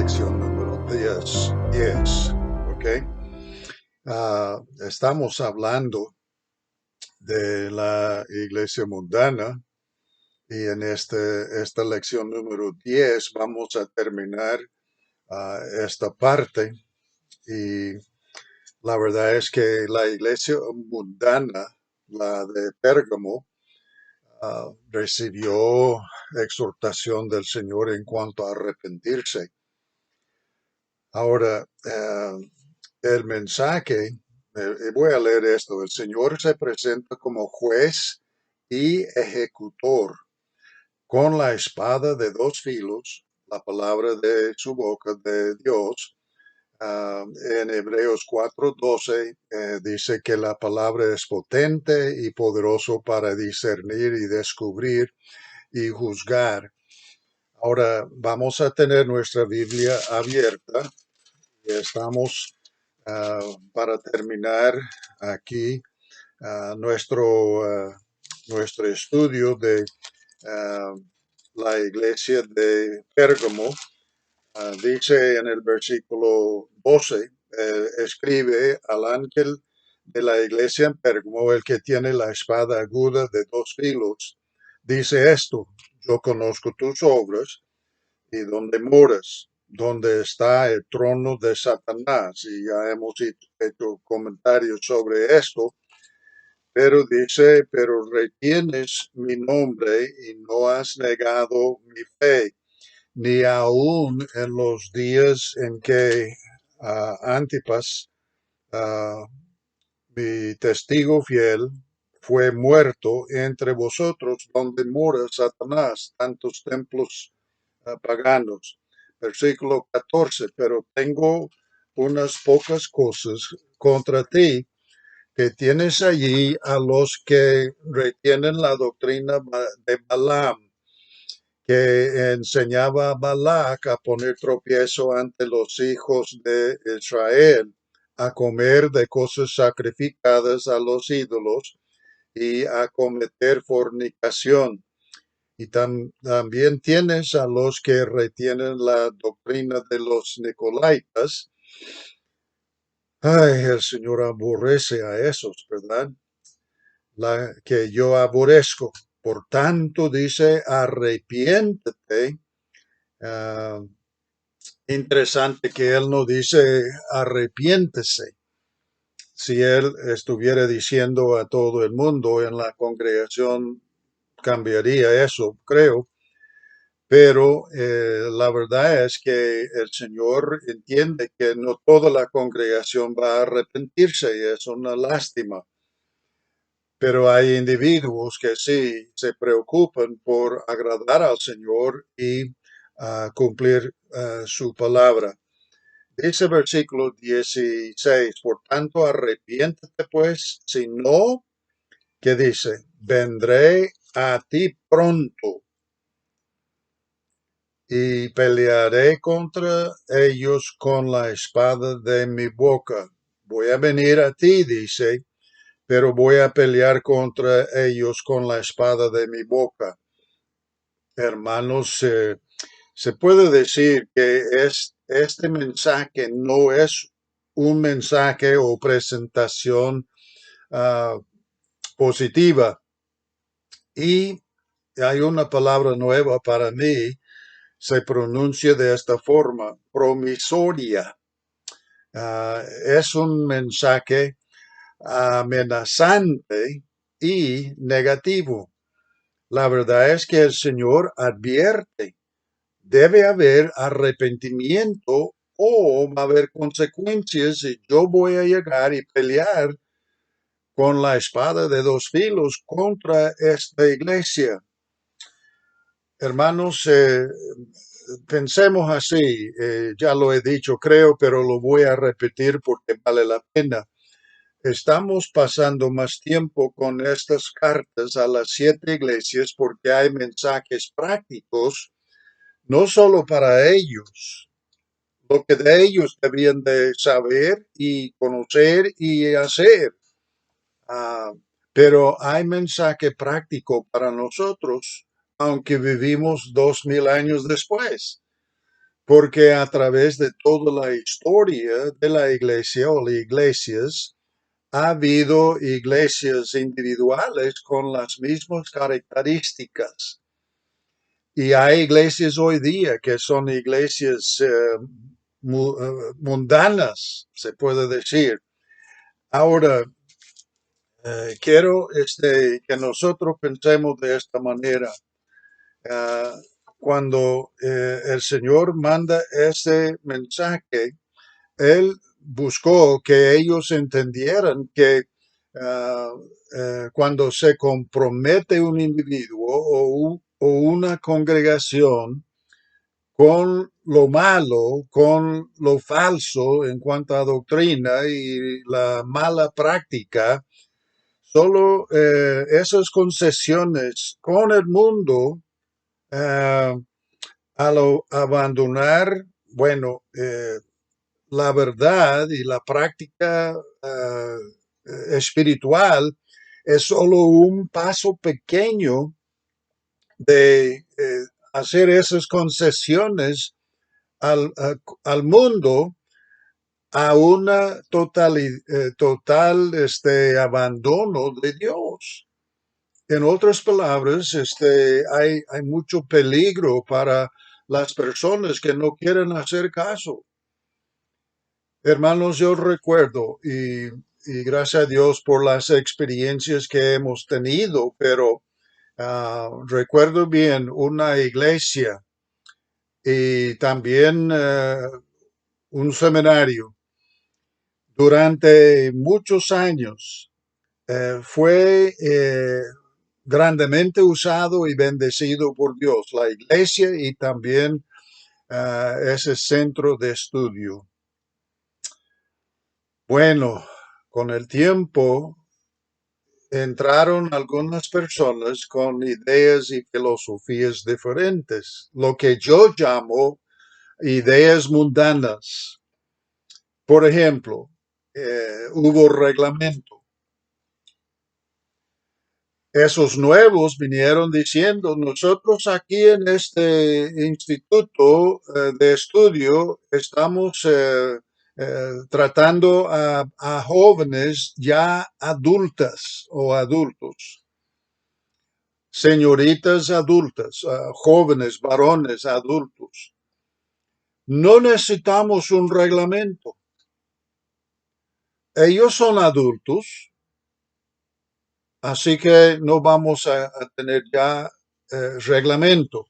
lección número 10, ¿ok? Estamos hablando de la iglesia mundana y en esta lección número 10 vamos a terminar esta parte y la verdad es que la iglesia mundana, la de Pérgamo, recibió exhortación del Señor en cuanto a arrepentirse. Ahora, el mensaje, voy a leer esto, el Señor se presenta como juez y ejecutor con la espada de dos filos, la palabra de su boca de Dios. En Hebreos 4:12 dice que la palabra es potente y poderoso para discernir y descubrir y juzgar. Ahora vamos a tener nuestra Biblia abierta y estamos para terminar aquí nuestro estudio de uh, la iglesia de Pérgamo. Dice en el versículo 12, escribe al ángel de la iglesia en Pérgamo, el que tiene la espada aguda de dos filos, dice esto: yo conozco tus obras y donde moras, donde está el trono de Satanás. Y ya hemos hecho comentarios sobre esto, pero dice, pero retienes mi nombre y no has negado mi fe, ni aun en los días en que Antipas, uh, mi testigo fiel, fue muerto entre vosotros, donde mora Satanás, tantos templos paganos. Versículo 14, pero tengo unas pocas cosas contra ti, que tienes allí a los que retienen la doctrina de Balaam, que enseñaba a Balac a poner tropiezo ante los hijos de Israel, a comer de cosas sacrificadas a los ídolos y a cometer fornicación. Y también tienes a los que retienen la doctrina de los Nicolaitas. Ay, el Señor aborrece a esos, ¿verdad? La que yo aborrezco. Por tanto, dice, arrepiéntete. Ah, Interesante que él no dice arrepiéntese. Si él estuviera diciendo a todo el mundo en la congregación, cambiaría eso, creo. Pero la verdad es que el Señor entiende que no toda la congregación va a arrepentirse y es una lástima. Pero hay individuos que sí se preocupan por agradar al Señor y cumplir su palabra. Dice versículo 16, por tanto arrepiéntete pues, si no, ¿qué dice? Vendré a ti pronto y pelearé contra ellos con la espada de mi boca. Voy a venir a ti, dice, pero voy a pelear contra ellos con la espada de mi boca. Hermanos, se puede decir que este mensaje no es un mensaje o presentación uh, positiva. Y hay una palabra nueva para mí, se pronuncia de esta forma, promisoria. Es un mensaje amenazante y negativo. La verdad es que el Señor advierte, debe haber arrepentimiento o va a haber consecuencias y yo voy a llegar y pelear con la espada de dos filos contra esta iglesia. Hermanos, pensemos así, ya lo he dicho, creo, pero lo voy a repetir porque vale la pena. Estamos pasando más tiempo con estas cartas a las 7 iglesias porque hay mensajes prácticos, no solo para ellos, lo que de ellos debían de saber y conocer y hacer. Ah, pero hay mensaje práctico para nosotros, aunque vivimos 2000 años después. porque a través de toda la historia de la iglesia o las iglesias, ha habido iglesias individuales con las mismas características. Y hay iglesias hoy día que son iglesias mundanas, se puede decir. Ahora, quiero que nosotros pensemos de esta manera. Ah, cuando el Señor manda ese mensaje, Él buscó que ellos entendieran que ah, cuando se compromete un individuo o una congregación con lo malo, con lo falso en cuanto a doctrina y la mala práctica, solo esas concesiones con el mundo, ah, al abandonar, bueno, la verdad y la práctica espiritual es solo un paso pequeño de hacer esas concesiones al mundo a una total abandono de Dios. En otras palabras, hay mucho peligro para las personas que no quieren hacer caso. Hermanos, yo recuerdo y gracias a Dios por las experiencias que hemos tenido, pero recuerdo bien una iglesia y también un seminario. Durante muchos años fue grandemente usado y bendecido por Dios, la iglesia y también ese centro de estudio. Bueno, con el tiempo entraron algunas personas con ideas y filosofías diferentes, lo que yo llamo ideas mundanas. Por ejemplo, hubo reglamento. Esos nuevos vinieron diciendo, nosotros aquí en este instituto de estudio estamos tratando a jóvenes ya adultas o adultos, señoritas adultas, jóvenes, varones adultos. No necesitamos un reglamento. Ellos son adultos, así que no vamos a tener ya reglamento.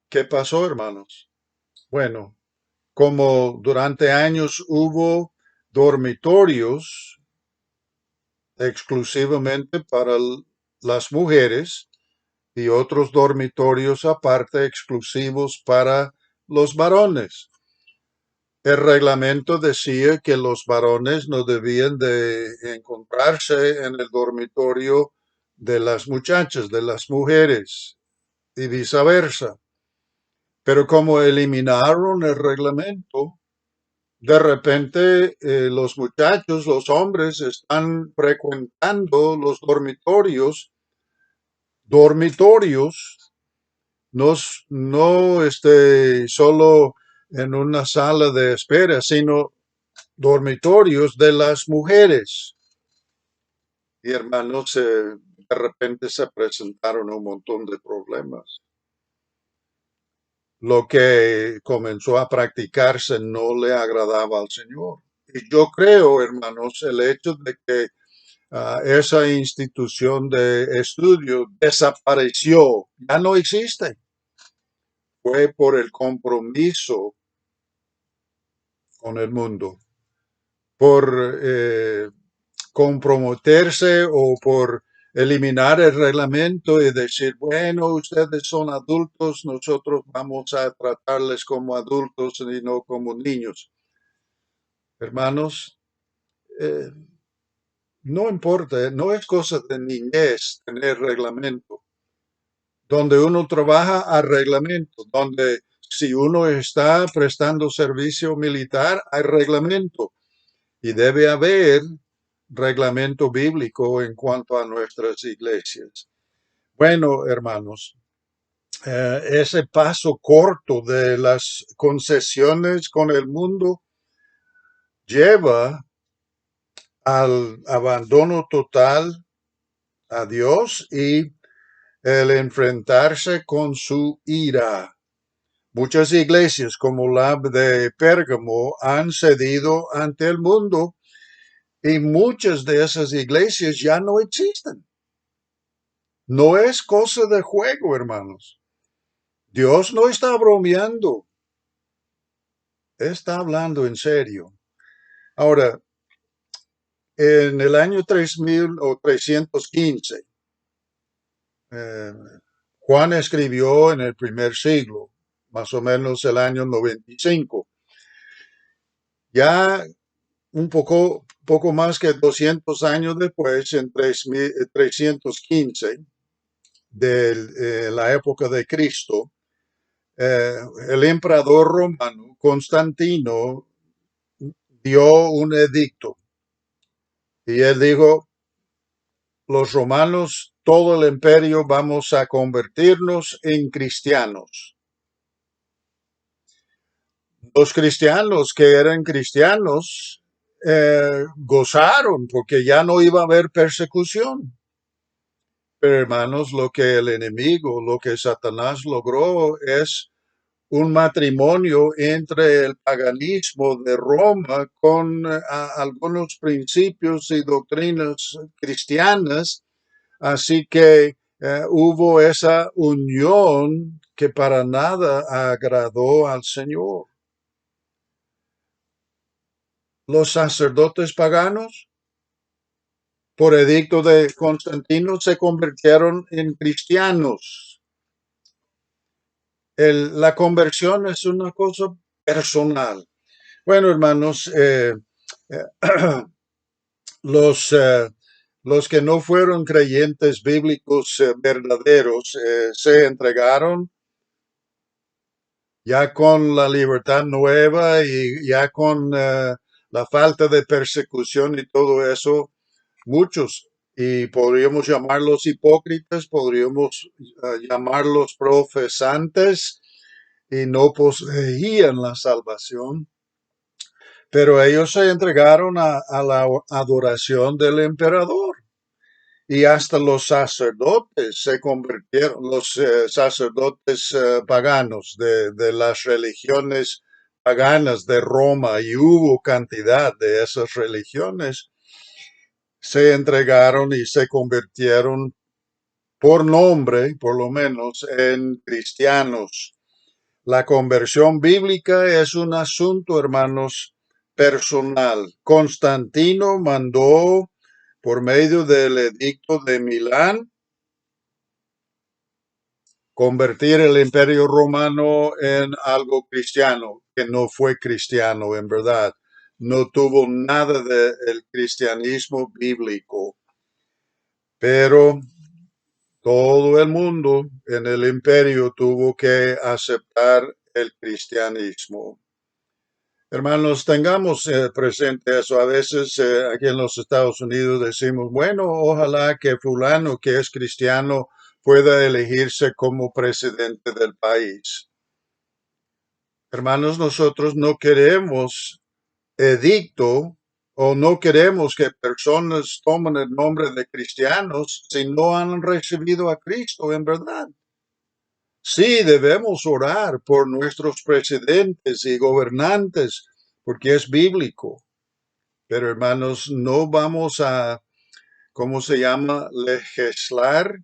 ¿Qué pasó, hermanos? Bueno, como durante años hubo dormitorios exclusivamente para las mujeres y otros dormitorios aparte exclusivos para los varones. El reglamento decía que los varones no debían de encontrarse en el dormitorio de las muchachas, de las mujeres y viceversa. Pero como eliminaron el reglamento, de repente los muchachos, los hombres, están frecuentando los dormitorios, no, no solo en una sala de espera, sino dormitorios de las mujeres. Y hermanos, de repente se presentaron un montón de problemas. Lo que comenzó a practicarse no le agradaba al Señor. Y yo creo, hermanos, el hecho de que esa institución de estudio desapareció, ya no existe, fue por el compromiso con el mundo, por comprometerse o por eliminar el reglamento y decir, bueno, ustedes son adultos, nosotros vamos a tratarles como adultos y no como niños. Hermanos, eh, no importa, no es cosa de niñez tener reglamento. Donde uno trabaja a reglamento, donde si uno está prestando servicio militar, hay reglamento y debe haber reglamento bíblico en cuanto a nuestras iglesias. Bueno, hermanos, ese paso corto de las concesiones con el mundo lleva al abandono total a Dios y el enfrentarse con su ira. Muchas iglesias como la de Pérgamo han cedido ante el mundo y muchas de esas iglesias ya no existen. No es cosa de juego, hermanos. Dios no está bromeando, está hablando en serio. Ahora, en el año 3000 o 315, eh, Juan escribió en el primer siglo, más o menos el año 95. Ya un poco más que 200 años después, en 315 de la época de Cristo, eh, el emperador romano Constantino dio un edicto y él dijo, los romanos, todo el imperio vamos a convertirnos en cristianos. Los cristianos que eran cristianos gozaron porque ya no iba a haber persecución. Pero hermanos, lo que el enemigo, lo que Satanás logró es un matrimonio entre el paganismo de Roma con algunos principios y doctrinas cristianas. Así que hubo esa unión que para nada agradó al Señor. Los sacerdotes paganos, por edicto de Constantino, se convirtieron en cristianos. La conversión es una cosa personal. Bueno, hermanos, eh, los, eh, los que no fueron creyentes bíblicos verdaderos se entregaron ya con la libertad nueva y ya con la falta de persecución y todo eso, muchos, y podríamos llamarlos hipócritas, podríamos llamarlos profesantes, y no poseían la salvación, pero ellos se entregaron a la adoración del emperador. Y hasta los sacerdotes se convirtieron, los sacerdotes paganos de las religiones paganas de Roma, y hubo cantidad de esas religiones, se entregaron y se convirtieron por nombre, por lo menos, en cristianos. La conversión bíblica es un asunto, hermanos, personal. Constantino mandó, por medio del edicto de Milán, convertir el imperio romano en algo cristiano, que no fue cristiano en verdad. No tuvo nada del cristianismo bíblico, pero todo el mundo en el imperio tuvo que aceptar el cristianismo. Hermanos, tengamos presente eso. A veces aquí en los Estados Unidos decimos, bueno, ojalá que fulano que es cristiano pueda elegirse como presidente del país. Hermanos, nosotros no queremos edicto o no queremos que personas tomen el nombre de cristianos si no han recibido a Cristo en verdad. Sí, debemos orar por nuestros presidentes y gobernantes porque es bíblico. Pero hermanos, no vamos a, ¿cómo se llama? Legislar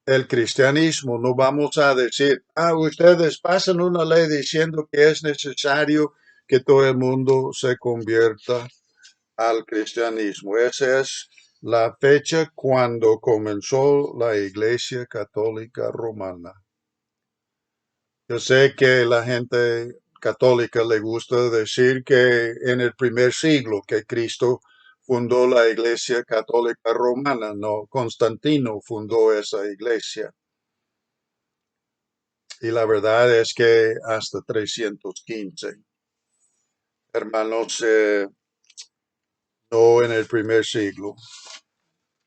el cristianismo. No vamos a decir, ustedes pasan una ley diciendo que es necesario que todo el mundo se convierta al cristianismo. Esa es la fecha cuando comenzó la Iglesia Católica Romana. Yo sé que la gente católica le gusta decir que en el primer siglo que Cristo fundó la Iglesia Católica Romana, no, Constantino fundó esa iglesia. Y la verdad es que hasta 315. Hermanos, no en el primer siglo.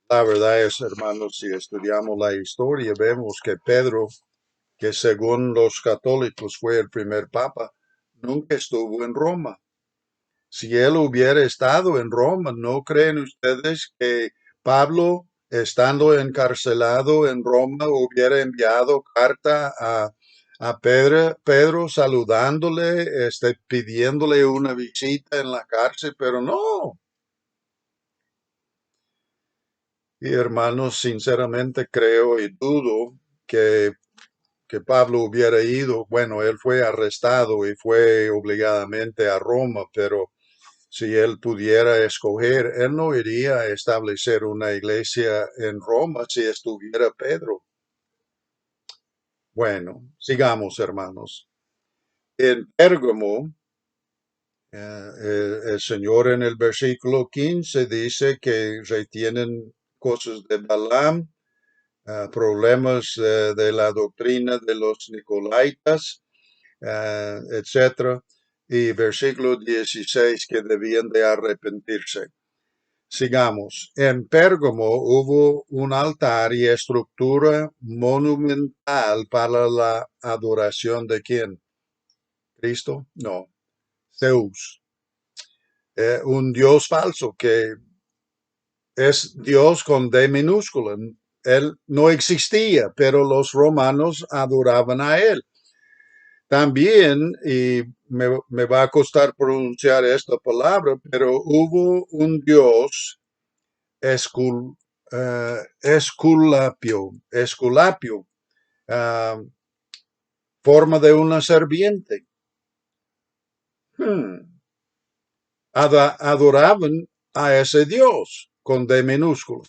La verdad es, hermanos, si estudiamos la historia, vemos que Pedro que según los católicos fue el primer papa, nunca estuvo en Roma. Si él hubiera estado en Roma, ¿no creen ustedes que Pablo, estando encarcelado en Roma, hubiera enviado carta a Pedro saludándole, pidiéndole una visita en la cárcel? Pero no. Y hermanos, sinceramente creo y dudo que, que Pablo hubiera ido. Bueno, él fue arrestado y fue obligadamente a Roma, pero si él pudiera escoger, él no iría a establecer una iglesia en Roma si estuviera Pedro. Bueno, sigamos, hermanos. En Pérgamo, el Señor en el versículo 15 dice que retienen cosas de Balaam, problemas de la doctrina de los Nicolaitas, etcétera. Y versículo 16 que debían de arrepentirse. Sigamos. En Pérgamo hubo un altar y estructura monumental para la adoración de quién? ¿Cristo? No, Zeus. Un dios falso que es Dios con D minúscula. Él no existía, pero los romanos adoraban a él. También, y me va a costar pronunciar esta palabra, pero hubo un dios Escul, Esculapio, ah, forma de una serpiente. Hmm. Adoraban a ese Dios con D minúsculo.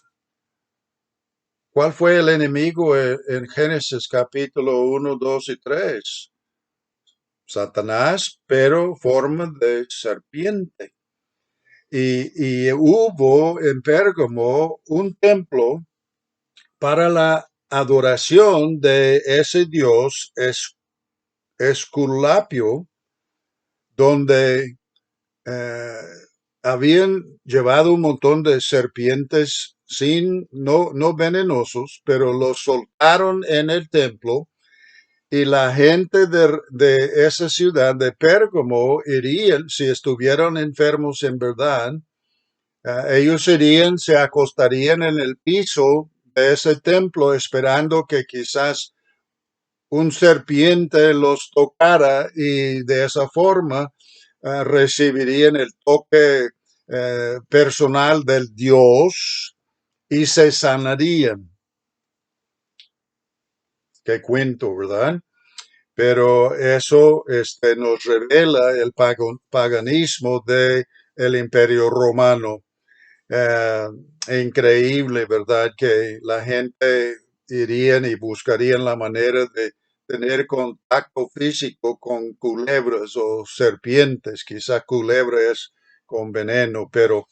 ¿Cuál fue el enemigo en Génesis capítulo 1, 2 y 3? Satanás, pero forma de serpiente. Y hubo en Pérgamo un templo para la adoración de ese Dios Esculapio, donde eh, habían llevado un montón de serpientes no venenosos, pero los soltaron en el templo y la gente de esa ciudad de Pérgamo irían, si estuvieran enfermos en verdad, ellos irían, se acostarían en el piso de ese templo esperando que quizás un serpiente los tocara y de esa forma recibirían el toque personal del Dios y se sanarían. Qué cuento, ¿verdad? Pero eso nos revela el paganismo del Imperio Romano. Eh, Increíble, ¿verdad? Que la gente irían y buscarían la manera de tener contacto físico con culebras o serpientes. Quizá culebra es con veneno, pero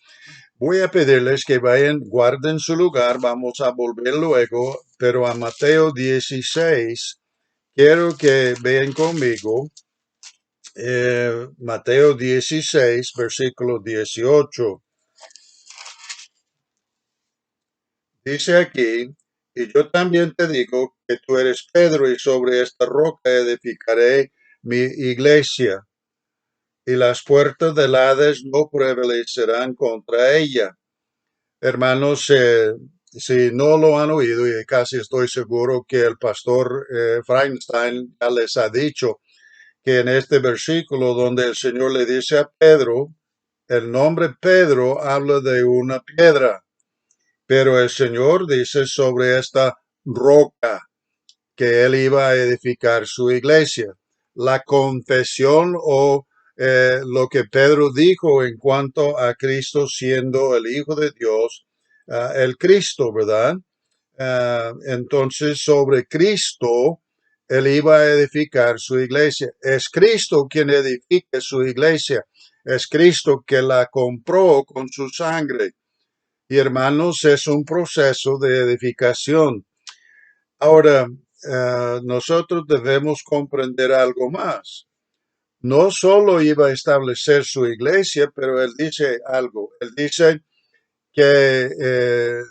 voy a pedirles que vayan, guarden su lugar, vamos a volver luego, pero a Mateo 16, quiero que vean conmigo Mateo 16, versículo 18. Dice aquí, y yo también te digo que tú eres Pedro y sobre esta roca edificaré mi iglesia y las puertas del Hades no prevalecerán contra ella. Hermanos, si no lo han oído, y casi estoy seguro que el pastor Feinstein ya les ha dicho que en este versículo donde el Señor le dice a Pedro, el nombre Pedro habla de una piedra, pero el Señor dice sobre esta roca que él iba a edificar su iglesia. La confesión o lo que Pedro dijo en cuanto a Cristo siendo el Hijo de Dios, el Cristo, ¿verdad? Entonces, sobre Cristo, él iba a edificar su iglesia. Es Cristo quien edifica su iglesia. Es Cristo que la compró con su sangre. Y hermanos, es un proceso de edificación. Ahora, nosotros debemos comprender algo más. No solo iba a establecer su iglesia, pero él dice algo. Él dice que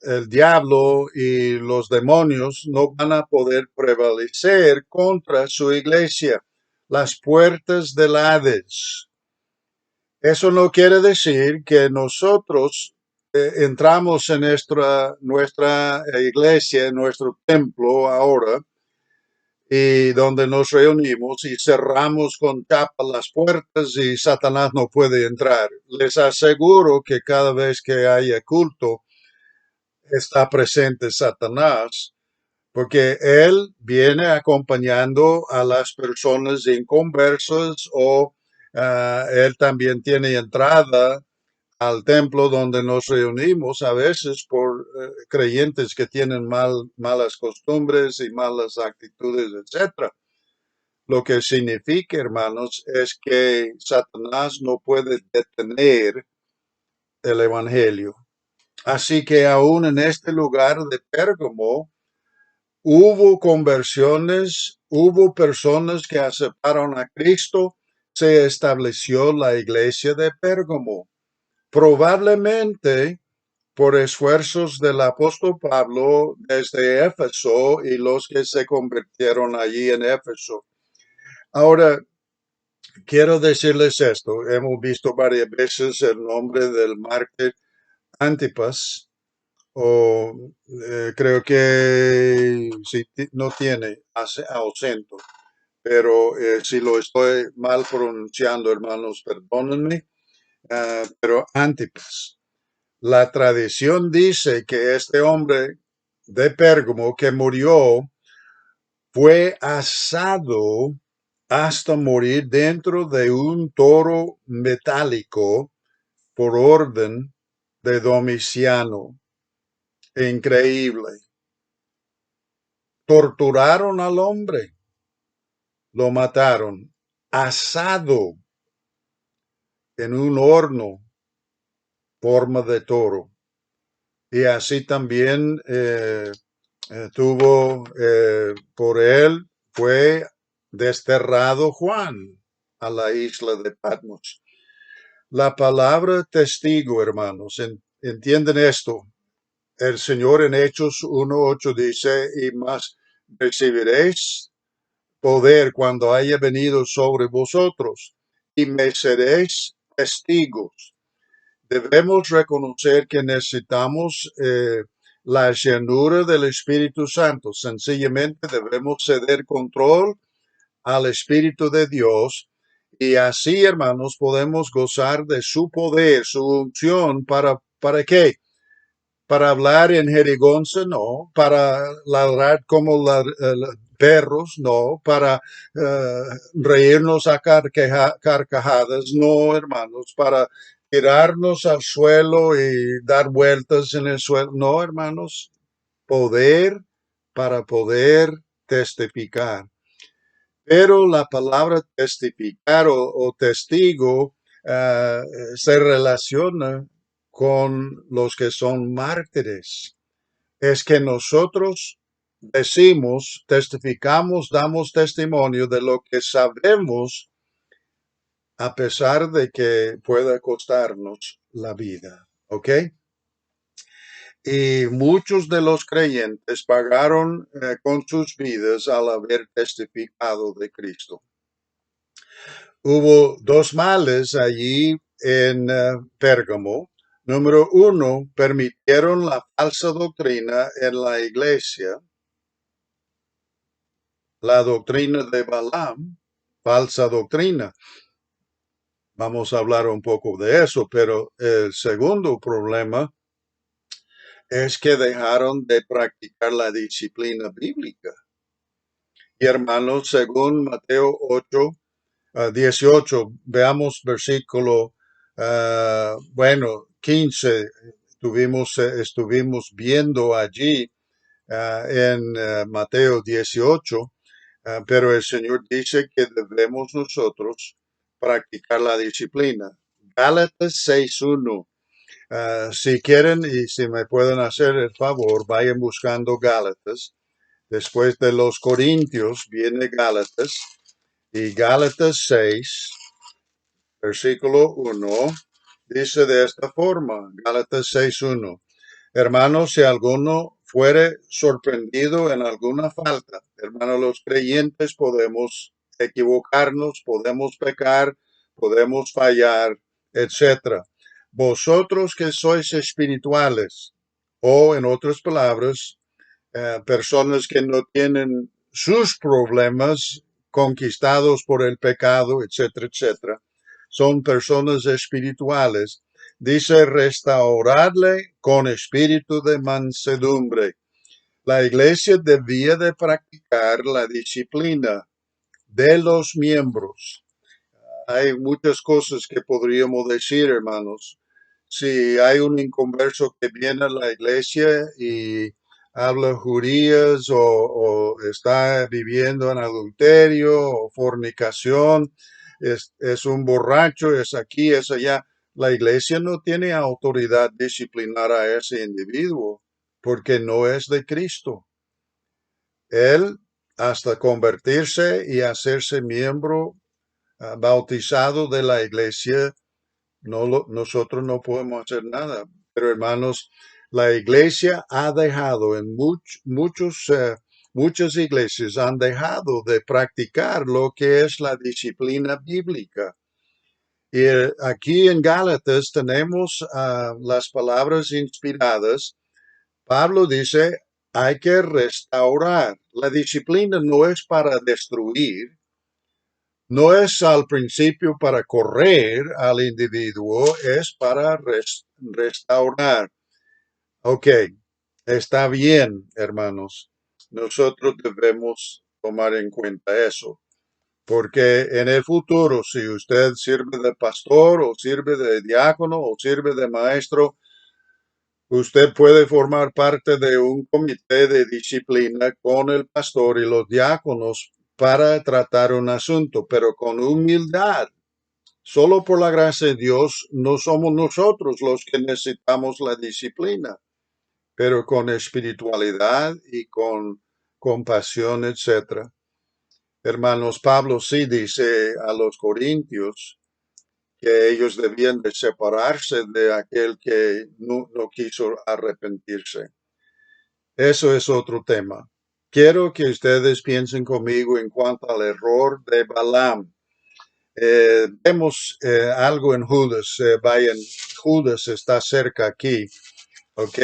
el diablo y los demonios no van a poder prevalecer contra su iglesia. Las puertas del Hades. Eso no quiere decir que nosotros entramos en nuestra iglesia, en nuestro templo ahora, y donde nos reunimos y cerramos con tapa las puertas y Satanás no puede entrar. Les aseguro que cada vez que haya culto está presente Satanás, porque él viene acompañando a las personas inconversas o él también tiene entrada al templo donde nos reunimos a veces por creyentes que tienen malas costumbres y malas actitudes, etcétera. Lo que significa, hermanos, es que Satanás no puede detener el evangelio. Así que aún en este lugar de Pérgamo hubo conversiones, hubo personas que aceptaron a Cristo, se estableció la iglesia de Pérgamo. Probablemente por esfuerzos del apóstol Pablo desde Éfeso y los que se convirtieron allí en Éfeso. Ahora, quiero decirles esto. Hemos visto varias veces el nombre del mártir Antipas, o creo que sí, no tiene acento, pero si lo estoy mal pronunciando, hermanos, perdónenme, pero Antipas. La tradición dice que este hombre de Pérgamo que murió fue asado hasta morir dentro de un toro metálico por orden de Domiciano. Increíble. Torturaron al hombre, lo mataron, asado en un horno, forma de toro. Y así también por él fue desterrado Juan a la isla de Patmos. La palabra testigo, hermanos, entienden esto. El Señor en Hechos 1:8 dice, y más recibiréis poder cuando haya venido sobre vosotros, y me seréis testigos. Debemos reconocer que necesitamos la llenura del Espíritu Santo. Sencillamente debemos ceder control al Espíritu de Dios y así, hermanos, podemos gozar de su poder, su unción. ¿Para qué? Para hablar en jerigonza, no. Para ladrar como perros, no. Para reírnos a carcajadas, no, hermanos. Para tirarnos al suelo y dar vueltas en el suelo, no, hermanos. Poder para poder testificar. Pero la palabra testificar o testigo uh, se relaciona con los que son mártires. Es que nosotros decimos, testificamos, damos testimonio de lo que sabemos a pesar de que pueda costarnos la vida. ¿Ok? Y muchos de los creyentes pagaron con sus vidas al haber testificado de Cristo. Hubo dos males allí en Pérgamo. Número uno, permitieron la falsa doctrina en la iglesia, la doctrina de Balaam, falsa doctrina. Vamos a hablar un poco de eso, pero el segundo problema es que dejaron de practicar la disciplina bíblica. Y hermanos, según Mateo 8, 18, veamos versículo, 15, estuvimos viendo allí en Mateo 18, pero el Señor dice que debemos nosotros practicar la disciplina. Gálatas 6:1. Si quieren y si me pueden hacer el favor, vayan buscando Gálatas. Después de los Corintios viene Gálatas. Y Gálatas 6, versículo 1, dice de esta forma, Gálatas 6:1. Hermanos, si alguno fuere sorprendido en alguna falta, hermanos, los creyentes podemos equivocarnos, podemos pecar, podemos fallar, etcétera. Vosotros que sois espirituales, o en otras palabras, personas que no tienen sus problemas conquistados por el pecado, etcétera, etcétera, son personas espirituales. Dice restaurarle con espíritu de mansedumbre. La iglesia debía de practicar la disciplina de los miembros. Hay muchas cosas que podríamos decir, hermanos. Si hay un inconverso que viene a la iglesia y habla jurías o está viviendo en adulterio o fornicación, es un borracho, es aquí, es allá, la iglesia no tiene autoridad disciplinar a ese individuo porque no es de Cristo. Él, hasta convertirse y hacerse miembro bautizado de la iglesia, nosotros no podemos hacer nada. Pero hermanos, la iglesia ha dejado en muchas iglesias han dejado de practicar lo que es la disciplina bíblica. Y aquí en Gálatas tenemos las palabras inspiradas. Pablo dice, hay que restaurar. La disciplina no es para destruir, no es al principio para correr al individuo, es para restaurar. Ok, está bien, hermanos. Nosotros debemos tomar en cuenta eso, porque en el futuro, si usted sirve de pastor o sirve de diácono o sirve de maestro, usted puede formar parte de un comité de disciplina con el pastor y los diáconos para tratar un asunto, pero con humildad. Solo por la gracia de Dios no somos nosotros los que necesitamos la disciplina, pero con espiritualidad y con compasión, etcétera. Hermanos, Pablo sí dice a los corintios que ellos debían de separarse de aquel que no quiso arrepentirse. Eso es otro tema. Quiero que ustedes piensen conmigo en cuanto al error de Balaam. Vemos algo en Judas. Vayan, Judas está cerca aquí, ¿ok?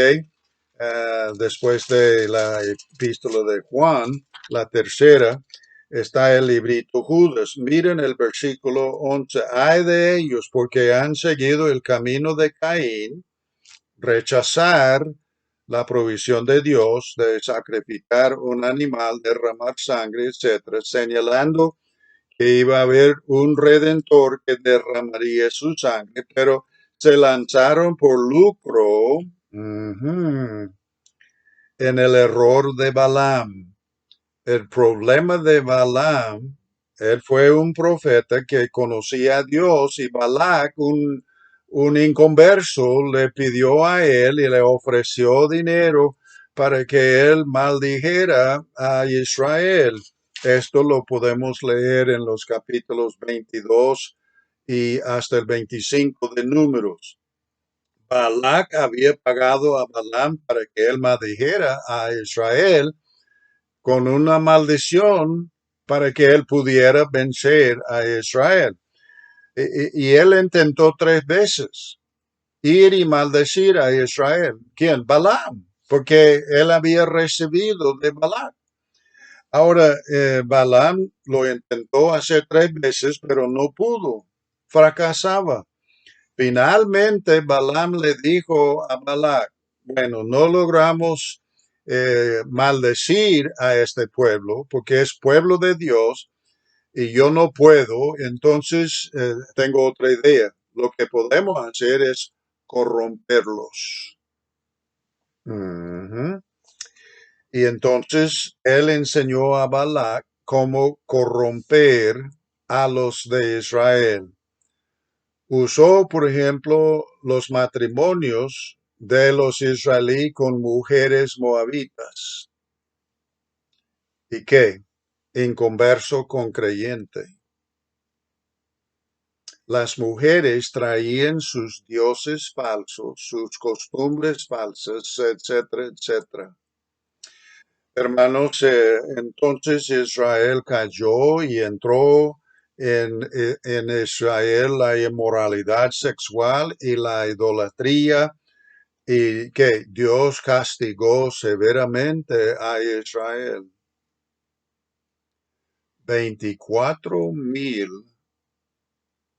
Después de la epístola de Juan, la tercera, está el librito Judas. Miren el versículo 11. Ay de ellos, porque han seguido el camino de Caín, rechazar la provisión de Dios de sacrificar un animal, derramar sangre, etcétera, señalando que iba a haber un redentor que derramaría su sangre, pero se lanzaron por lucro en el error de Balaam. El problema de Balaam, él fue un profeta que conocía a Dios y Balac, un inconverso, le pidió a él y le ofreció dinero para que él maldijera a Israel. Esto lo podemos leer en los capítulos 22 y hasta el 25 de Números. Balac había pagado a Balaam para que él maldijera a Israel con una maldición para que él pudiera vencer a Israel. Y él intentó 3 veces ir y maldecir a Israel. ¿Quién? Balaam, porque él había recibido de Balaam. Ahora, Balaam lo intentó hacer 3 veces, pero no pudo, fracasaba. Finalmente, Balaam le dijo a Balac, bueno, no logramos maldecir a este pueblo porque es pueblo de Dios y yo no puedo, entonces tengo otra idea. Lo que podemos hacer es corromperlos. Ujú. Y entonces él enseñó a Balac cómo corromper a los de Israel. Usó, por ejemplo, los matrimonios de los israelíes con mujeres moabitas. ¿Y qué? Inconverso con creyente. Las mujeres traían sus dioses falsos, sus costumbres falsas, etcétera, etcétera. Hermanos, entonces Israel cayó y entró en Israel la inmoralidad sexual y la idolatría, y que Dios castigó severamente a Israel. 24,000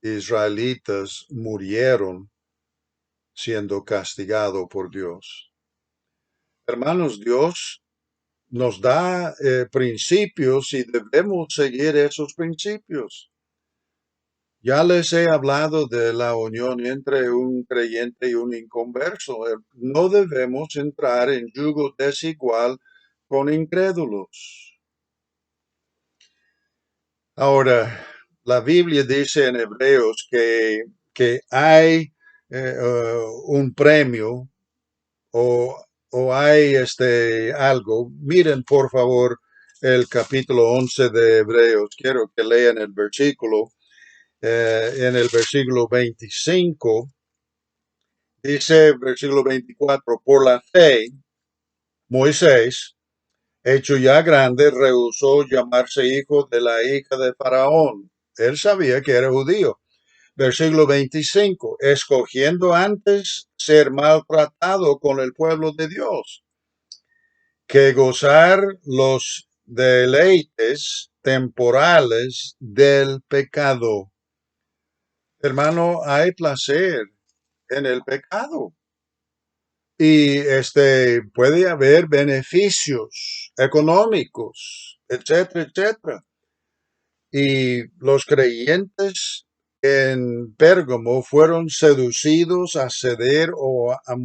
israelitas murieron siendo castigado por Dios. Hermanos, Dios nos da principios y debemos seguir esos principios. Ya les he hablado de la unión entre un creyente y un inconverso. No debemos entrar en yugo desigual con incrédulos. Ahora, la Biblia dice en Hebreos que hay un premio o, o hay algo. Miren, por favor, el capítulo 11 de Hebreos. Quiero que lean el versículo. En el versículo 25, dice versículo 24, por la fe, Moisés, hecho ya grande, rehusó llamarse hijo de la hija de Faraón. Él sabía que era judío. Versículo 25, escogiendo antes ser maltratado con el pueblo de Dios, que gozar los deleites temporales del pecado. Hermano, hay placer en el pecado y puede haber beneficios económicos, etcétera, etcétera. Y los creyentes en Pérgamo fueron seducidos a ceder o a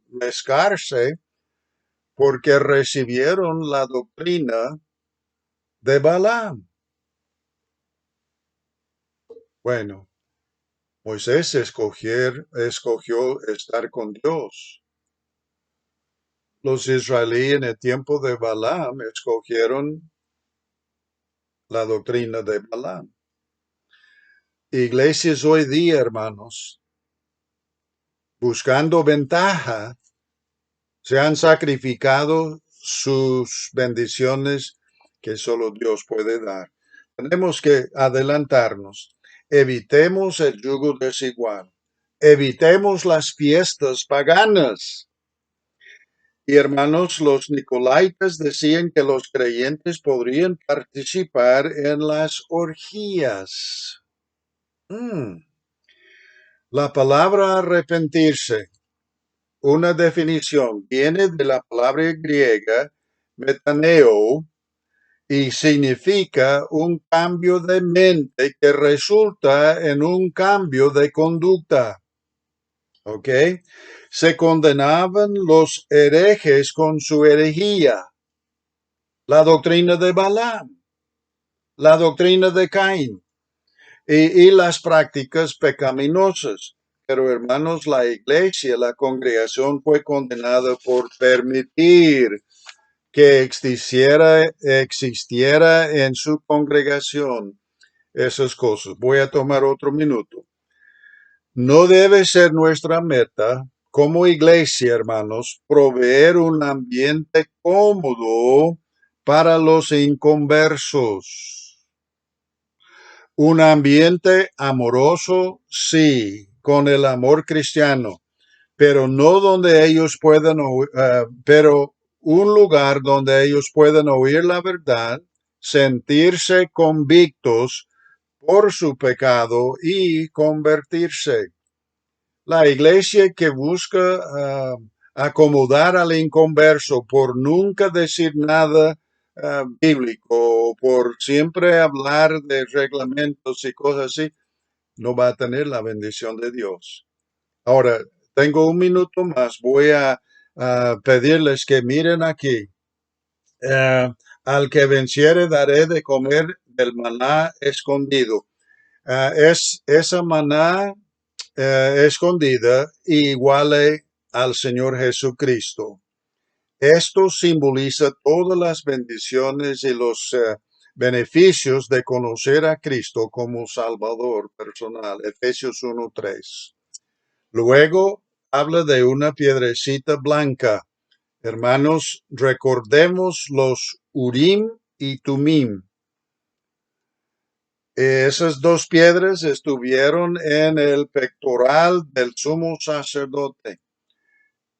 mezclarse porque recibieron la doctrina de Balaam. Bueno, Moisés escogió estar con Dios. Los israelíes en el tiempo de Balaam escogieron la doctrina de Balaam. Iglesias hoy día, hermanos, buscando ventaja, se han sacrificado sus bendiciones que solo Dios puede dar. Tenemos que adelantarnos. Evitemos el yugo desigual. Evitemos las fiestas paganas. Y hermanos, los nicolaitas decían que los creyentes podrían participar en las orgías. La palabra arrepentirse, una definición, viene de la palabra griega metaneo y significa un cambio de mente que resulta en un cambio de conducta. ¿Ok? Se condenaban los herejes con su herejía, la doctrina de Balaam, la doctrina de Caín y las prácticas pecaminosas. Pero hermanos, la iglesia, la congregación fue condenada por permitir que existiera en su congregación esas cosas. Voy a tomar otro minuto. No debe ser nuestra meta como iglesia, hermanos, proveer un ambiente cómodo para los inconversos. Un ambiente amoroso, sí, con el amor cristiano, pero no donde ellos puedan pero un lugar donde ellos puedan oír la verdad, sentirse convictos por su pecado y convertirse. La iglesia que busca acomodar al inconverso por nunca decir nada bíblico, por siempre hablar de reglamentos y cosas así, no va a tener la bendición de Dios. Ahora, tengo un minuto más. Voy a pedirles que miren aquí. Al que venciere daré de comer del maná escondido. Es esa maná escondida igual al Señor Jesucristo. Esto simboliza todas las bendiciones y los beneficios de conocer a Cristo como Salvador personal. Efesios 1:3. Luego habla de una piedrecita blanca. Hermanos, recordemos los Urim y Tumim. Esas dos piedras estuvieron en el pectoral del sumo sacerdote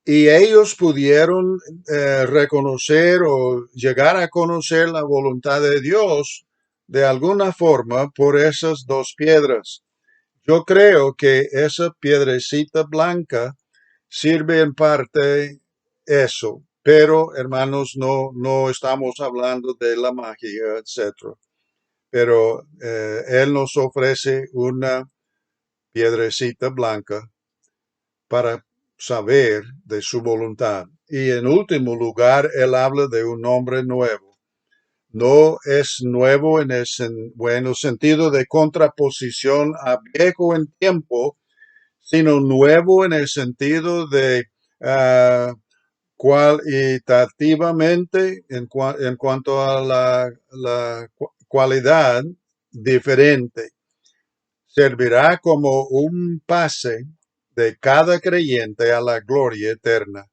y ellos pudieron reconocer o llegar a conocer la voluntad de Dios de alguna forma por esas dos piedras. Yo creo que esa piedrecita blanca sirve en parte eso, pero hermanos, no estamos hablando de la magia, etcétera. Pero Él nos ofrece una piedrecita blanca para saber de su voluntad. Y en último lugar, Él habla de un hombre nuevo. No es nuevo en el bueno sentido de contraposición a viejo en tiempo, sino nuevo en el sentido de cualitativamente, en cuanto a la cualidad diferente. Servirá como un pase de cada creyente a la gloria eterna.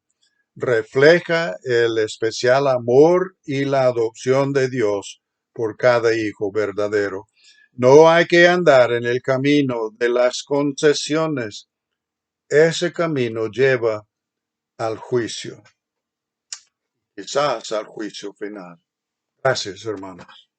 Refleja el especial amor y la adopción de Dios por cada hijo verdadero. No hay que andar en el camino de las concesiones. Ese camino lleva al juicio, quizás al juicio final. Gracias, hermanos.